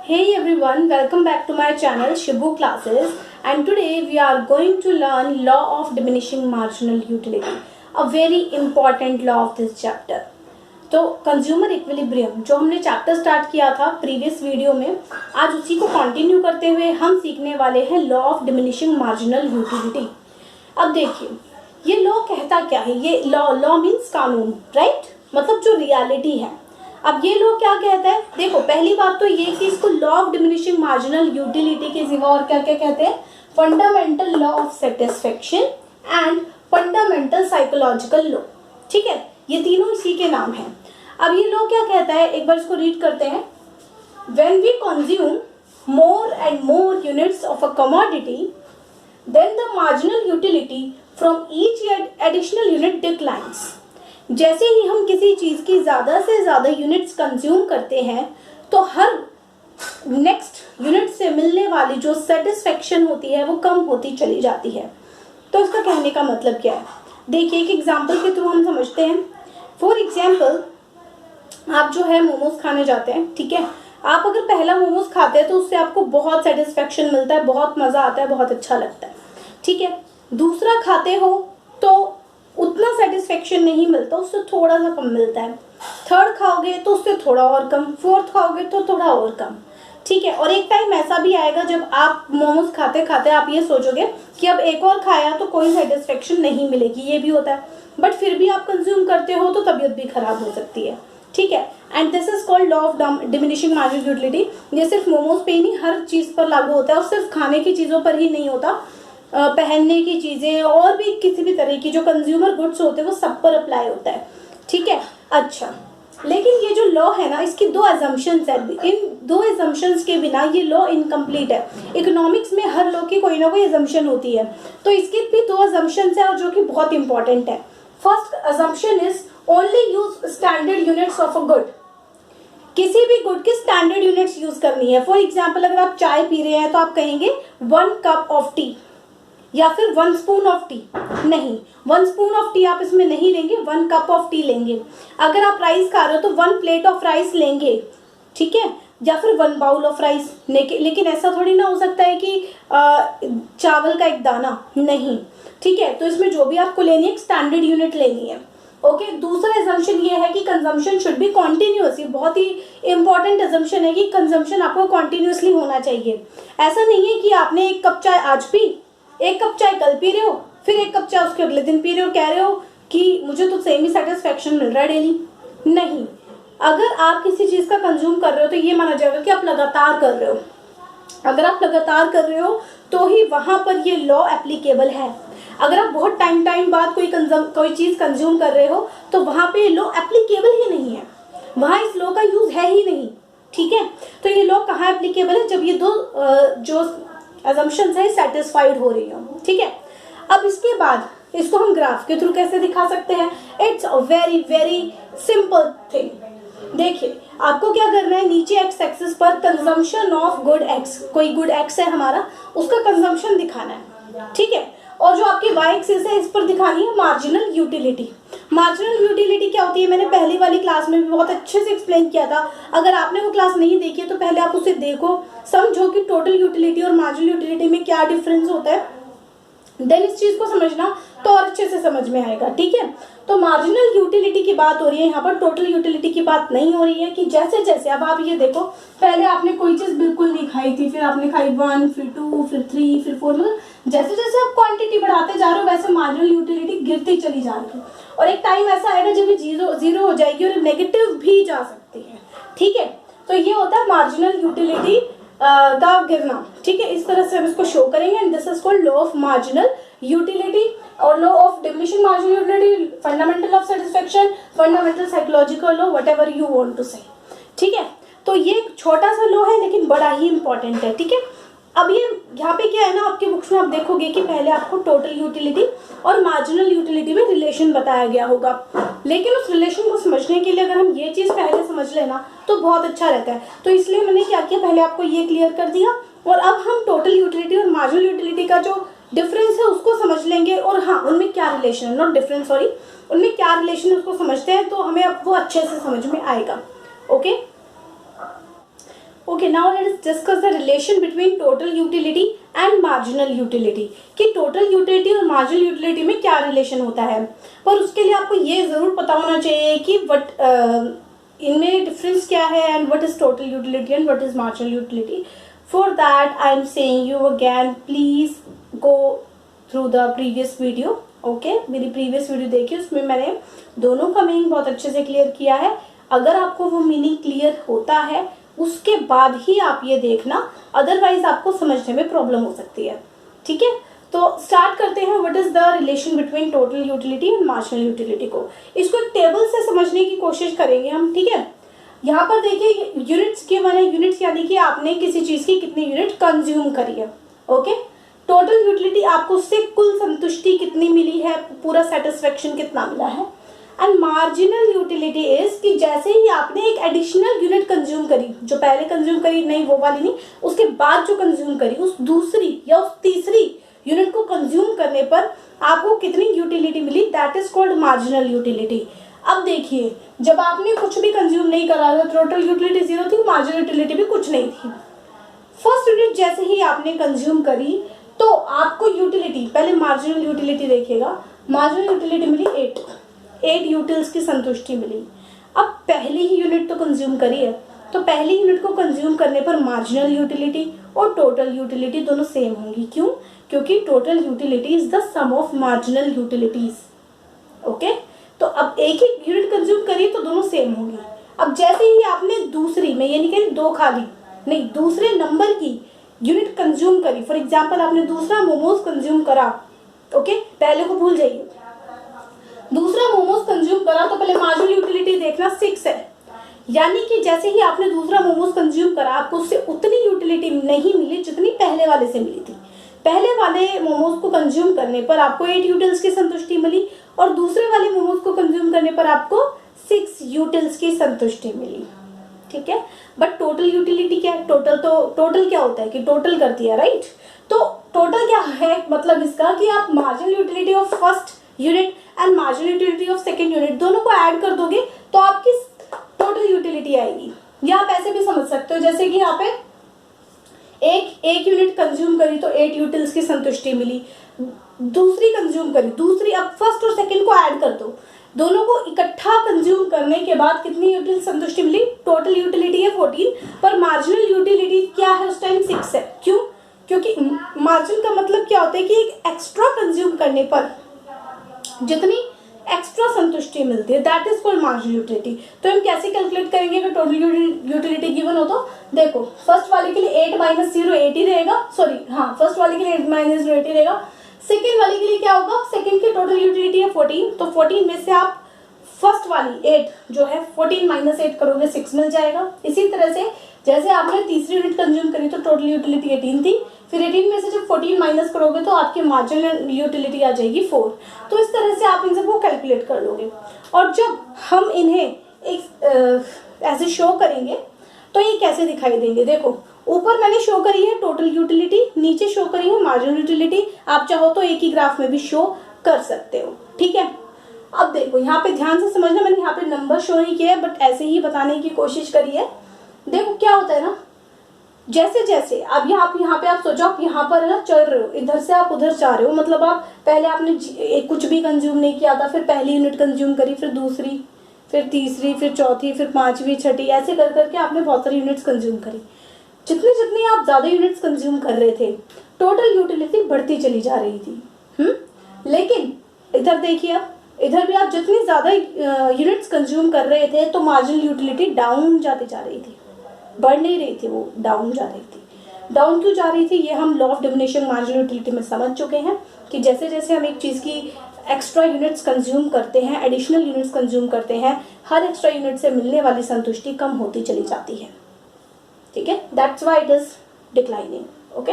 Hey everyone, welcome back to my channel Shibu Classes, and today we are going to learn law of diminishing marginal utility, a very important law of this chapter. तो consumer equilibrium जो हमने chapter start किया था previous video में, आज उसी को continue करते हुए हम सीखने वाले हैं law of diminishing marginal utility. अब देखिए ये लॉ कहता क्या है। ये लॉ मीन्स कानून, राइट, मतलब जो रियलिटी है। अब ये लॉ क्या कहता है, देखो पहली बात तो ये कि इसको law of diminishing marginal utility के सिवा और क्या क्या कहते हैं, fundamental law of satisfaction and fundamental psychological law. ठीक है, ये तीनों इसी के नाम हैं। अब ये लॉ क्या कहता है, एक बार इसको रीड करते हैं। When we consume more and more units of a commodity then the marginal utility from each additional unit declines. जैसे ही हम किसी चीज की ज्यादा से ज्यादा यूनिट्स कंज्यूम करते हैं तो हर नेक्स्ट यूनिट से मिलने वाली जो सेटिस्फेक्शन होती है वो कम होती चली जाती है। तो इसका कहने का मतलब क्या है, देखिए एक एग्जांपल के थ्रू हम समझते हैं। फॉर एग्जांपल आप जो है मोमोज खाने जाते हैं, ठीक है, आप अगर पहला मोमोज खाते हैं तो उससे आपको बहुत सेटिस्फेक्शन मिलता है, बहुत मजा आता है, बहुत अच्छा लगता है, ठीक है। दूसरा खाते हो तो उतना सेटिस्फेक्शन नहीं मिलता, उससे थोड़ा सा कम मिलता है। थर्ड खाओगे तो उससे थोड़ा और कम, फोर्थ खाओगे तो थोड़ा और कम, ठीक है। और एक टाइम ऐसा भी आएगा जब आप मोमोज खाते खाते आप ये सोचोगे कि अब एक और खाया तो कोई सेटिस्फेक्शन नहीं मिलेगी, ये भी होता है। बट फिर भी आप कंज्यूम करते हो तो तबीयत भी खराब हो सकती है, ठीक है। And this is called law of diminishing marginal utility. ये सिर्फ मोमोज पे ही नहीं, हर चीज पर लागू होता है, और सिर्फ खाने की चीजों पर ही नहीं होता, पहनने की चीजें और भी किसी भी तरह की जो कंज्यूमर गुड्स होते हैं वो सब पर अप्लाई होता है, ठीक है। अच्छा, लेकिन ये जो लॉ है ना, इसकी दो अजम्पशंस है। इन दो अजम्पशंस के बिना ये लॉ इनकम्प्लीट है। इकोनॉमिक्स में हर लॉ की कोई ना कोई अजम्पशन होती है, तो इसकी भी दो अजम्पशंस है और जो कि बहुत इंपॉर्टेंट है। First assumption is only use standard units of a good. किसी भी गुड की स्टैंडर्ड यूनिट्स यूज करनी है। फॉर एग्जाम्पल अगर आप चाय पी रहे हैं तो आप कहेंगे 1 कप ऑफ टी या फिर 1 स्पून ऑफ टी। नहीं, 1 स्पून ऑफ टी आप इसमें नहीं लेंगे, 1 कप ऑफ टी लेंगे। अगर आप राइस खा रहे हो तो 1 प्लेट ऑफ राइस लेंगे, ठीक है, या फिर 1 बाउल ऑफ राइस। लेकिन ऐसा थोड़ी ना हो सकता है कि चावल का एक दाना, नहीं, ठीक है। तो इसमें जो भी आपको लेनी है एक स्टैंडर्ड यूनिट लेनी है, ओके। दूसरा एजम्पशन ये है कि कंजम्पशन शुड बी कॉन्टिन्यूअस। ये बहुत ही इंपॉर्टेंट एजम्पशन है कि कंजम्पशन आपको कॉन्टिन्यूअसली होना चाहिए। ऐसा नहीं है कि आपने 1 कप चाय आज पी, 1 कप चाय कल पी रहे हो, फिर 1 कप चाय उसके अगले दिन पी रहे हो, कह रहे हो कि मुझे तो सेम ही सेटिस्फेक्शन मिल रहा है डेली। नहीं, अगर आप किसी चीज का कंज्यूम कर रहे हो तो ये माना जाएगा कि आप लगातार कर रहे हो। अगर आप लगातार कर रहे हो तो ही वहां पर ये लॉ एप्लीकेबल है। अगर आप बहुत टाइम बाद कोई चीज कंज्यूम कर रहे हो तो वहां पे लॉ एप्लीकेबल ही नहीं है, वहां इस लॉ का यूज है ही नहीं, ठीक है। तो ये लॉ कहाँ एप्लीकेबल है, जब ये दो जो assumptions है सेटिस्फाइड हो रही हो, ठीक है। अब इसके बाद इसको हम ग्राफ के थ्रू कैसे दिखा सकते हैं। It's a very very simple thing. देखिए आपको क्या करना है, नीचे एक्स एक्सिस पर कंजम्पशन ऑफ गुड एक्स, कोई गुड एक्स है हमारा, उसका कंजम्पशन दिखाना है, ठीक है। और जो आपकी वाई एक्सिस है इस पर दिखानी है मार्जिनल यूटिलिटी। मार्जिनल यूटिलिटी क्या होती है, मैंने पहली वाली क्लास में भी बहुत अच्छे से एक्सप्लेन किया था। अगर आपने वो क्लास नहीं देखी है तो पहले आप उसे देखो, समझो कि टोटल यूटिलिटी और मार्जिनल यूटिलिटी में क्या डिफरेंस होता है, देन इस चीज को समझना तो और अच्छे से समझ में आएगा, ठीक है। तो मार्जिनल यूटिलिटी की बात हो रही है यहाँ पर, टोटल यूटिलिटी की बात नहीं हो रही है। कि जैसे जैसे अब आप ये देखो, पहले आपने कोई चीज बिल्कुल नहीं खाई थी, फिर आपने खाई 1, फिर 2, फिर 3, फिर 4, मतलब जैसे जैसे आप क्वांटिटी बढ़ाते जा रहे हो वैसे मार्जिनल यूटिलिटी गिरती चली जा रही है। और एक टाइम ऐसा आएगा जब ये जीरो हो जाएगी और नेगेटिव भी जा सकती है, ठीक है। तो ये होता है मार्जिनल यूटिलिटी का गिरना, ठीक है। इस तरह से हम इसको शो करेंगे and this is called law of marginal utility और law of diminishing marginal utility, fundamental of satisfaction, fundamental psychological law, whatever you want to say, ठीक है। तो ये एक छोटा सा लॉ है लेकिन बड़ा ही इंपॉर्टेंट है, ठीक है। अब ये यहाँ पे क्या है ना, आपके बुक्स में आप देखोगे कि पहले आपको टोटल यूटिलिटी और मार्जिनल यूटिलिटी में रिलेशन बताया गया होगा, लेकिन उस रिलेशन को समझने के लिए अगर हम ये चीज पहले समझ लेना तो बहुत अच्छा रहता है। तो इसलिए मैंने क्या किया, पहले आपको ये क्लियर कर दिया और अब हम टोटल यूटिलिटी और मार्जिनल यूटिलिटी का जो डिफरेंस है उसको समझ लेंगे। और हाँ, उनमें क्या रिलेशन है, नॉट डिफरेंस, सॉरी, उनमें क्या रिलेशन है उसको समझते हैं तो हमें अब वो अच्छे से समझ में आएगा, okay. Okay, now let's discuss the relation between total utility and marginal utility, कि टोटल यूटिलिटी और मार्जिनल यूटिलिटी में क्या रिलेशन होता है। पर उसके लिए आपको ये जरूर पता होना चाहिए कि इनमें डिफरेंस क्या है and what is total utility and what is marginal utility. For that I am saying you again, please go through the previous video. Okay, मेरी प्रीवियस वीडियो देखिए, उसमें मैंने दोनों का मीनिंग बहुत अच्छे से क्लियर किया है। अगर आपको वो मीनिंग क्लियर होता है उसके बाद ही आप ये देखना, अदरवाइज आपको समझने में प्रॉब्लम हो सकती है। ठीक है, तो स्टार्ट करते हैं। What is the relation between total utility and marginal utility को, इसको एक टेबल से समझने की कोशिश करेंगे हम। ठीक है, यहाँ पर देखिए यूनिट्स के माने, यूनिट्स यानी कि आपने किसी चीज की कितनी यूनिट कंज्यूम करी है। ओके, टोटल यूटिलिटी आपको उससे कुल संतुष्टि कितनी मिली है, पूरा सेटिस्फेक्शन कितना मिला है। एंड मार्जिनल यूटिलिटी इज कि जैसे ही आपने एक एडिशनल यूनिट कंज्यूम करी, जो पहले कंज्यूम करी नहीं वो वाली नहीं, उसके बाद जो कंज्यूम करी, उस दूसरी या उस तीसरी यूनिट को कंज्यूम करने पर आपको कितनी यूटिलिटी मिली, that is called marginal utility. अब देखिए, जब आपने कुछ भी कंज्यूम नहीं करा था, टोटल यूटिलिटी जीरो थी, मार्जिनल यूटिलिटी भी कुछ नहीं थी। फर्स्ट यूनिट जैसे ही आपने कंज्यूम करी तो आपको यूटिलिटी, पहले मार्जिनल यूटिलिटी देखिएगा, मार्जिनल यूटिलिटी मिली 8 यूटिल्स की संतुष्टि मिली। अब पहली ही यूनिट तो कंज्यूम करी है, तो पहली यूनिट को कंज्यूम करने पर मार्जिनल यूटिलिटी और टोटल यूटिलिटी दोनों सेम होंगी। क्यों? क्योंकि total utility is the sum of marginal utilities. Okay, तो अब एक ही यूनिट कंज्यूम करी तो दोनों सेम होंगी। अब जैसे ही आपने दूसरी, मैं ये नहीं कह रही दो खाली नहीं, दूसरे नंबर की यूनिट कंज्यूम करी, फॉर एग्जाम्पल आपने दूसरा मोमोज कंज्यूम करा। ओके, पहले को भूल जाइए, दूसरा मोमोज कंज्यूम करा तो पहले मार्जिनल यूटिलिटी देखना 6 है, यानी कि जैसे ही आपने दूसरा मोमोज कंज्यूम करा आपको उससे उतनी यूटिलिटी नहीं मिली जितनी पहले वाले से मिली थी। पहले वाले मोमोज को कंज्यूम करने पर आपको 8 यूटिल्स की संतुष्टि मिली और दूसरे वाले मोमोज को कंज्यूम करने पर आपको 6 यूटिल्स की संतुष्टि मिली। ठीक है, बट टोटल यूटिलिटी क्या है? टोटल क्या होता है कि टोटल करती है, राइट। तो टोटल क्या है, मतलब इसका कि आप marginal utility of first unit and marginal utility of second unit दोनों को ऐड कर दोगे तो आपकी टोटल यूटिलिटी आएगी। या आप ऐसे भी समझ सकते हो, जैसे कि यहाँ पे एक यूनिट कंज्यूम करी तो 8 यूटिल्स की संतुष्टि मिली, दूसरी कंज्यूम करी, दूसरी, अब फर्स्ट और सेकंड को ऐड कर दो, दोनों को इकट्ठा कंज्यूम करने के बाद कितनी यूटिल संतुष्टि मिली, टोटल यूटिलिटी है 14, पर मार्जिनल यूटिलिटी क्या है उस टाइम 6 है। क्यों? क्योंकि मार्जिन का मतलब क्या होता है कि एक एक्स्ट्रा कंज्यूम करने पर जितनी एक्स्ट्रा संतुष्टि मिलती है, that is called marginal utility. तो हम कैसे कैलकुलेट करेंगे अगर टोटल यूटिलिटी गिवन हो तो देखो, फर्स्ट वाले के लिए 8 माइनस 0 8 ही रहेगा, सॉरी हाँ, फर्स्ट वाले के लिए 8 माइनस 0 8 ही रहेगा। सेकेंड वाले के लिए क्या होगा, सेकेंड की टोटल यूटिलिटी है 14, तो 14 में से आप फर्स्ट वाली 8 जो है 14 माइनस 8 करोगे 6 मिल जाएगा। इसी तरह से जैसे आपने तीसरी यूनिट कंज्यूम करी तो टोटल यूटिलिटी 18 थी, फिर 18 में से जब 14 माइनस करोगे तो आपकी मार्जिनल यूटिलिटी आ जाएगी 4। तो इस तरह से आप इन सबको कैलकुलेट कर लोगे और जब हम इन्हें एक ऐसे शो करेंगे तो ये कैसे दिखाई देंगे। देखो, ऊपर मैंने शो करी है टोटल यूटिलिटी, नीचे शो करी है मार्जिनल यूटिलिटी। आप चाहो तो एक ही ग्राफ में भी शो कर सकते हो। ठीक है, अब देखो यहाँ पे ध्यान से समझना, मैंने यहाँ पे नंबर शो नहीं किया है बट ऐसे ही बताने की कोशिश करी है। देखो क्या होता है ना, जैसे जैसे अब यहाँ पे आप सोचो, आप यहाँ पर ना चल रहे हो, इधर से आप उधर जा रहे हो, मतलब आप पहले आपने कुछ भी कंज्यूम नहीं किया था, फिर पहली यूनिट कंज्यूम करी, फिर दूसरी, फिर तीसरी, फिर चौथी, फिर पांचवी, छठी, ऐसे कर करके आपने बहुत सारी यूनिट्स कंज्यूम करी। जितनी जितनी आप ज्यादा यूनिट्स कंज्यूम कर रहे थे टोटल यूटिलिटी बढ़ती चली जा रही थी। लेकिन इधर देखिए, अब इधर भी आप जितनी ज्यादा यूनिट्स कंज्यूम कर रहे थे तो मार्जिनल यूटिलिटी डाउन जाती जा रही थी, बढ़ नहीं रही थी, वो डाउन जा रही थी। डाउन क्यों जा रही थी, ये हम law of diminishing marginal utility में समझ चुके हैं कि जैसे जैसे हम एक चीज की एक्स्ट्रा यूनिट्स कंज्यूम करते हैं, एडिशनल यूनिट्स कंज्यूम करते हैं, हर एक्स्ट्रा यूनिट से मिलने वाली संतुष्टि कम होती चली जाती है। ठीक है, that's why it is declining. Okay,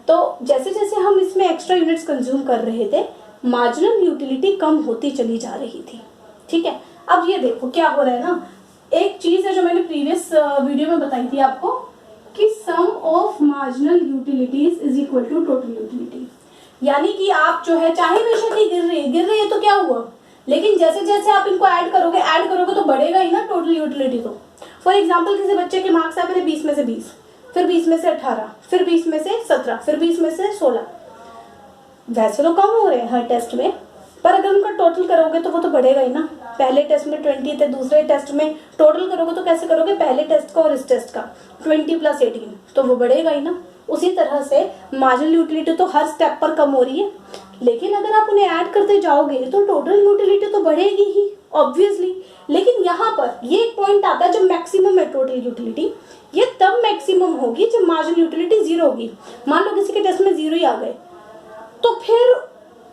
तो जैसे जैसे हम इसमें एक्स्ट्रा यूनिट्स कंज्यूम कर रहे थे मार्जिनल यूटिलिटी कम होती चली जा रही थी। ठीक है, अब ये देखो क्या हो रहा है ना, एक चीज है जो मैंने प्रीवियस वीडियो में बताई थी आपको कि sum of marginal utilities is equal to total utility, यानी कि आप जो है चाहे बेशक ही गिर रही है तो क्या हुआ, लेकिन जैसे जैसे आप इनको ऐड करोगे तो बढ़ेगा ही ना टोटल यूटिलिटी। तो फॉर एग्जाम्पल किसी बच्चे के मार्क्स आए पहले 20 में से 20, फिर 20 में से 18, फिर 20 में से 17, फिर 20 में से 16, वैसे तो कम हो रहे हैं हर टेस्ट में, पर अगर उनका टोटल करोगे तो वो तो बढ़ेगा ही ना। पहले टेस्ट में 20 थे, दूसरे टेस्ट में टोटल करोगे तो कैसे करोगे, पहले टेस्ट का और इस टेस्ट का 20 + 18, तो वो बढ़ेगा ही ना। उसी तरह से मार्जिनल यूटिलिटी तो हर स्टेप पर कम हो रही है, लेकिन अगर आप उन्हें ऐड करते जाओगे तो टोटल यूटिलिटी तो बढ़ेगी ही ऑब्वियसली। लेकिन यहाँ पर ये एक पॉइंट आता है जब मैक्सिमम है टोटल यूटिलिटी, ये तब मैक्सिमम होगी जब मार्जिनल यूटिलिटी 0 होगी। मान लो किसी के टेस्ट में 0 ही आ गए, तो फिर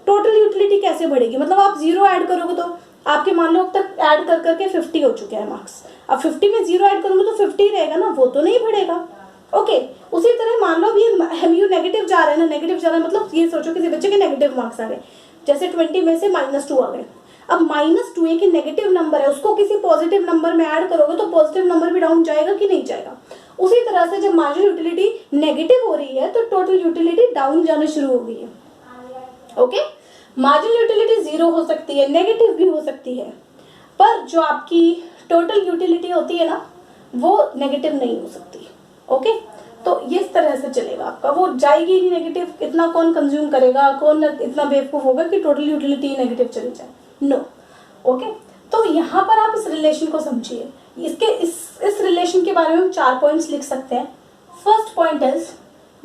टोटल यूटिलिटी कैसे बढ़ेगी, मतलब आप 0 ऐड करोगे तो आपके मान लो अब तक ऐड कर करके 50 हो चुके हैं मार्क्स, अब 50 में 0 ऐड करोगे तो 50 रहेगा ना, वो तो नहीं बढ़ेगा। ओके उसी तरह मान लो ये MU नेगेटिव जा रहा है ना, नेगेटिव जा रहा है मतलब ये सोचो किसी बच्चे के नेगेटिव मार्क्स आ गए, जैसे 20 में से -2 आ गए, अब -2 एक नेगेटिव नंबर है, उसको किसी पॉजिटिव नंबर में ऐड करोगे तो पॉजिटिव नंबर भी डाउन जाएगा कि नहीं जाएगा। उसी तरह से जब मार्जिनल यूटिलिटी नेगेटिव हो रही है तो टोटल यूटिलिटी डाउन जाना शुरू हो गई है। ओके मार्जिनल यूटिलिटी 0 हो सकती है, नेगेटिव भी हो सकती है, पर जो आपकी टोटल यूटिलिटी होती है ना वो नेगेटिव नहीं हो सकती। ओके तो इस तरह से चलेगा आपका, वो जाएगी नहीं नेगेटिव, इतना कौन कंज्यूम करेगा, कौन इतना बेवकूफ होगा कि टोटल यूटिलिटी नेगेटिव चली जाए, नो। ओके तो यहाँ पर आप इस रिलेशन को समझिए, इसके इस रिलेशन के बारे में हम 4 पॉइंट्स लिख सकते हैं। First point is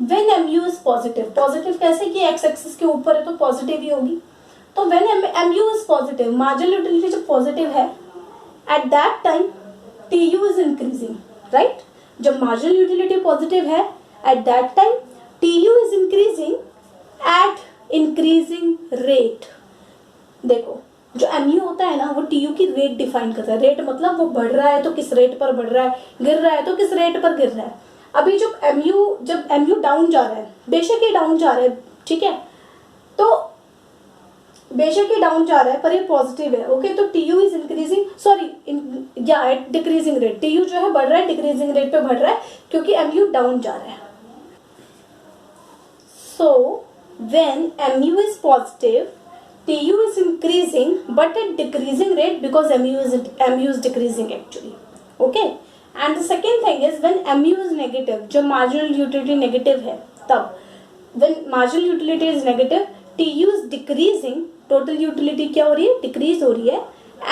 when MU is positive, positive कैसे कि एक्स एक्सिस के ऊपर है तो पॉजिटिव ही होगी, तो when MU is positive, marginal utility जब पॉजिटिव है, at that time TU is increasing, right. जब मार्जिनल यूटिलिटी पॉजिटिव है at that time TU is increasing eight increasing rate. देखो जो MU होता है ना वो TU की रेट डिफाइन करता है, रेट मतलब वो बढ़ रहा है तो किस रेट पर बढ़ रहा है, गिर रहा है तो किस रेट पर गिर रहा है। अभी जब MU डाउन जा रहा है, बेशक ये डाउन जा रहा है, ठीक है, तो बेशक ये डाउन जा रहा है पर ये पॉजिटिव है। ओके तो TU इज इंक्रीजिंग, सॉरी या एट डिक्रीजिंग रेट, TU जो है बढ़ रहा है, डिक्रीजिंग रेट पे बढ़ रहा है क्योंकि MU डाउन जा रहा है। So when MU is positive TU is increasing but at decreasing rate because MU is decreasing actually. Okay and the second thing is when MU is negative, जब marginal utility negative है तब when marginal utility is negative TU is decreasing, total utility क्या हो रही है, decrease हो रही है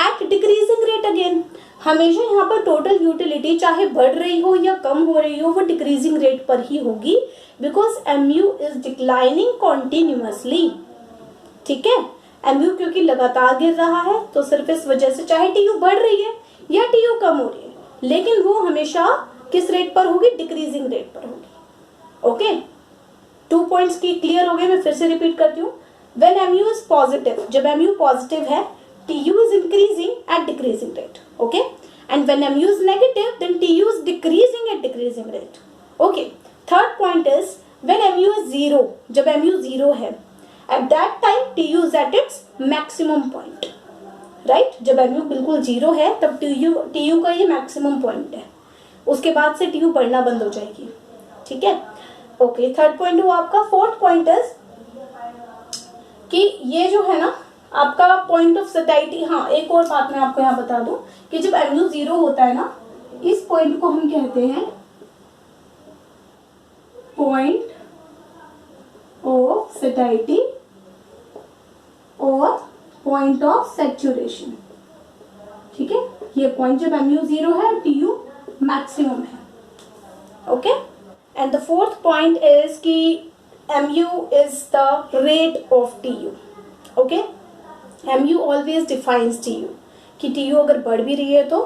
at decreasing rate again। हमेशा यहाँ पर total utility चाहे बढ़ रही हो या कम हो रही हो वो decreasing rate पर ही होगी because MU is declining continuously। ठीक है MU क्योंकि लगातार गिर रहा है तो सिर्फ इस वजह से चाहे TU बढ़ रही है या TU कम हो रही है, लेकिन वो हमेशा किस रेट पर होगी, डिक्रीजिंग रेट पर होगी। ओके 2 पॉइंट्स की क्लियर हो गए, मैं फिर से रिपीट करती हूँ। व्हेन MU इज पॉजिटिव, जब MU पॉजिटिव है TU is increasing at decreasing rate. Okay and when MU is negative then TU is decreasing at decreasing rate. Okay third point is when MU is 0, जब MU 0 है at that time TU is at its maximum point, right। जब MU बिल्कुल 0 है तब TU का ये maximum point है, उसके बाद से TU बढ़ना बंद हो जाएगी। ठीक है ओके थर्ड पॉइंट हुआ आपका। फोर्थ पॉइंट इज कि ये जो है ना आपका पॉइंट ऑफ सैटिस्फैक्शन। हाँ एक और बात मैं आपको यहाँ बता दूं कि जब MU 0 होता है ना, इस पॉइंट को हम कहते हैं पॉइंट ऑफ सैटिस्फैक्शन और पॉइंट ऑफ सैचुरेशन। ठीक है ये पॉइंट जब MU 0 है TU मैक्सिमम है। Okay and the fourth point is कि MU is the rate of TU। Okay MU always defines TU कि TU अगर बढ़ भी रही है तो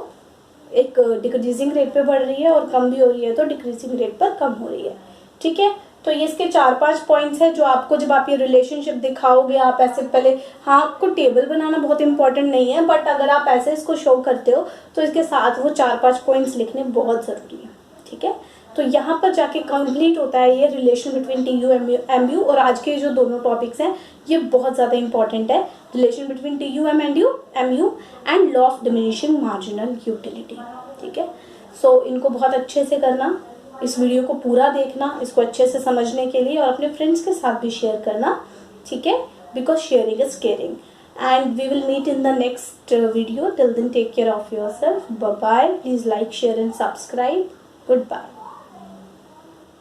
एक डिक्रीजिंग रेट पे बढ़ रही है और कम भी हो रही है तो डिक्रीजिंग रेट पर कम हो रही है। ठीक है तो ये इसके 4-5 पॉइंट्स हैं जो आपको जब आप ये रिलेशनशिप दिखाओगे, आप ऐसे पहले, हाँ आपको टेबल बनाना बहुत इंपॉर्टेंट नहीं है बट अगर आप ऐसे इसको शो करते हो तो इसके साथ वो 4-5 पॉइंट्स लिखने बहुत ज़रूरी है। ठीक है तो यहाँ पर जाके कंप्लीट होता है ये रिलेशन बिटवीन TU MU और आज के जो दोनों टॉपिक्स हैं ये बहुत ज़्यादा इंपॉर्टेंट है, relation between TU MU and law of diminishing marginal utility. ठीक है सो इनको बहुत अच्छे से करना, इस वीडियो को पूरा देखना इसको अच्छे से समझने के लिए और अपने फ्रेंड्स के साथ भी शेयर करना। ठीक है because sharing is caring. and we will meet in the next video. Till then, take care of yourself. Bye bye. Please like, share and subscribe. Goodbye.